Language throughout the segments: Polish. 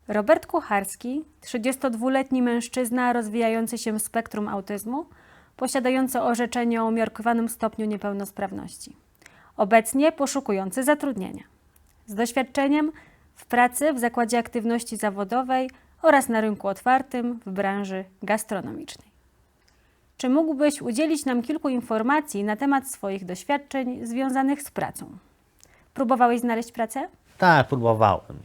Robert Kucharski, 32-letni mężczyzna rozwijający się w spektrum autyzmu, posiadający orzeczenie o umiarkowanym stopniu niepełnosprawności. Obecnie poszukujący zatrudnienia. Z doświadczeniem w pracy w Zakładzie Aktywności Zawodowej oraz na rynku otwartym w branży gastronomicznej. Czy mógłbyś udzielić nam kilku informacji na temat swoich doświadczeń związanych z pracą? Próbowałeś znaleźć pracę? Tak, próbowałem.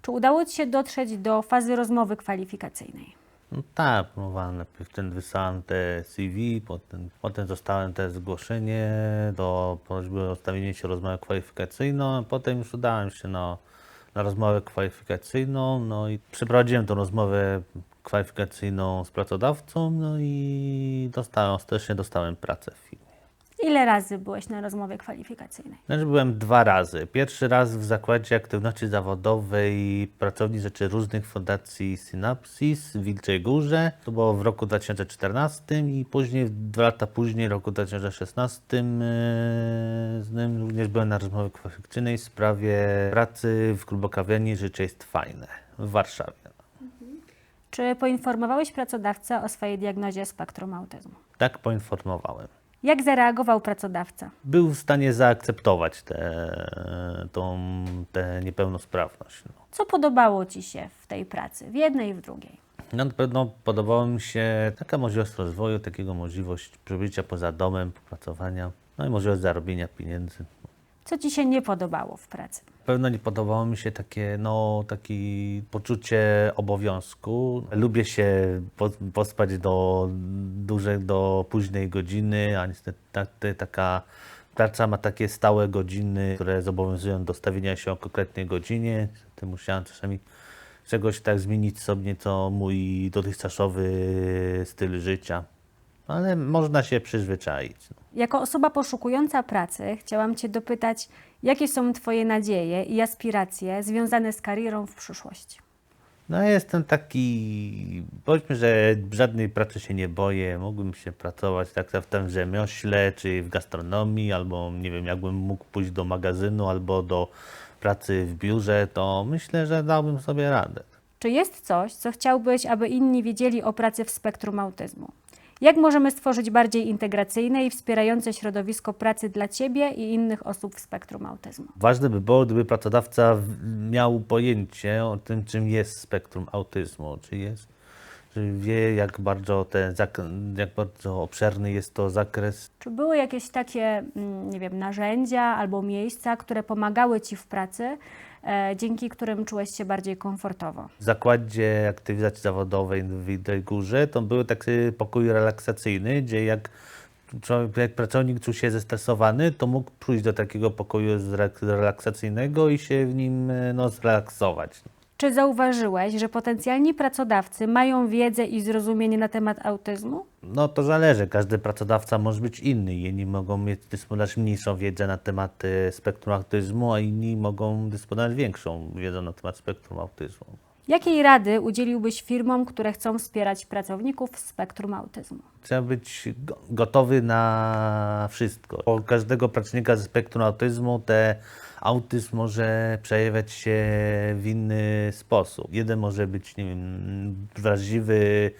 Czy udało Ci się dotrzeć do fazy rozmowy kwalifikacyjnej? No tak, próbowałem. Najpierw wysłałem te CV, potem dostałem te zgłoszenie do prośby o stawienie się rozmowę kwalifikacyjną, a potem już udałem się na rozmowę kwalifikacyjną, no i przeprowadziłem tą rozmowę kwalifikacyjną z pracodawcą, no i ostatecznie dostałem pracę w firmie. Ile razy byłeś na rozmowie kwalifikacyjnej? Znaczy byłem 2 razy. Pierwszy raz w Zakładzie Aktywności Zawodowej Pracowni Rzeczy Różnych Fundacji Synapsis w Wilczej Górze. To było w roku 2014 i później, 2 lata później, w roku 2016 z nim również byłem na rozmowie kwalifikacyjnej w sprawie pracy w klubokawiarni Życie jest fajne w Warszawie. Czy poinformowałeś pracodawcę o swojej diagnozie spektrum autyzmu? Tak poinformowałem. Jak zareagował pracodawca? Był w stanie zaakceptować tę niepełnosprawność. No. Co podobało Ci się w tej pracy, w jednej i w drugiej? No, na pewno podobała mi się taka możliwość rozwoju, takiego możliwość przebycia poza domem, popracowania, no i możliwość zarobienia pieniędzy. Co Ci się nie podobało w pracy? Na pewno nie podobało mi się takie poczucie obowiązku. Lubię się pospać do późnej godziny, a niestety taka praca ma takie stałe godziny, które zobowiązują do stawienia się o konkretnej godzinie. Niestety musiałem czasami czegoś tak zmienić sobie nieco mój dotychczasowy styl życia, ale można się przyzwyczaić. No. Jako osoba poszukująca pracy chciałam Cię dopytać, jakie są Twoje nadzieje i aspiracje związane z karierą w przyszłości? No jestem taki, powiedzmy, że żadnej pracy się nie boję. Mógłbym się pracować tak w tym rzemiośle, czy w gastronomii, albo nie wiem, jakbym mógł pójść do magazynu, albo do pracy w biurze, to myślę, że dałbym sobie radę. Czy jest coś, co chciałbyś, aby inni wiedzieli o pracy w spektrum autyzmu? Jak możemy stworzyć bardziej integracyjne i wspierające środowisko pracy dla Ciebie i innych osób w spektrum autyzmu? Ważne by było, gdyby pracodawca miał pojęcie o tym, czym jest spektrum autyzmu, czy wie, jak bardzo obszerny jest to zakres. Czy były jakieś takie, nie wiem, narzędzia albo miejsca, które pomagały Ci w pracy, dzięki którym czułeś się bardziej komfortowo? W Zakładzie Aktywizacji Zawodowej w Wilczej Górze to był taki pokój relaksacyjny, gdzie jak pracownik czuł się zestresowany, to mógł pójść do takiego pokoju relaksacyjnego i się w nim zrelaksować. Czy zauważyłeś, że potencjalni pracodawcy mają wiedzę i zrozumienie na temat autyzmu? No to zależy, każdy pracodawca może być inny. Jedni mogą dysponować mniejszą wiedzę na temat spektrum autyzmu, a inni mogą dysponować większą wiedzą na temat spektrum autyzmu. Jakiej rady udzieliłbyś firmom, które chcą wspierać pracowników w spektrum autyzmu? Trzeba być gotowy na wszystko. U każdego pracownika ze spektrum autyzmu autyzm może przejawiać się w inny sposób. Jeden może być, nie wiem, wrażliwy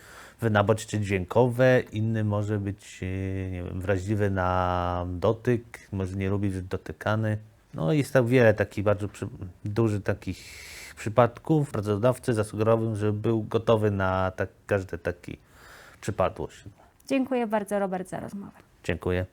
na bodźce dźwiękowe, inny może być, nie wiem, wrażliwy na dotyk, może nie lubić być dotykany. No jest tak wiele takich bardzo dużych takich przypadków. Pracodawcy zasugerowałbym, żeby był gotowy na każdy taki przypadłość. Dziękuję bardzo, Robert, za rozmowę. Dziękuję.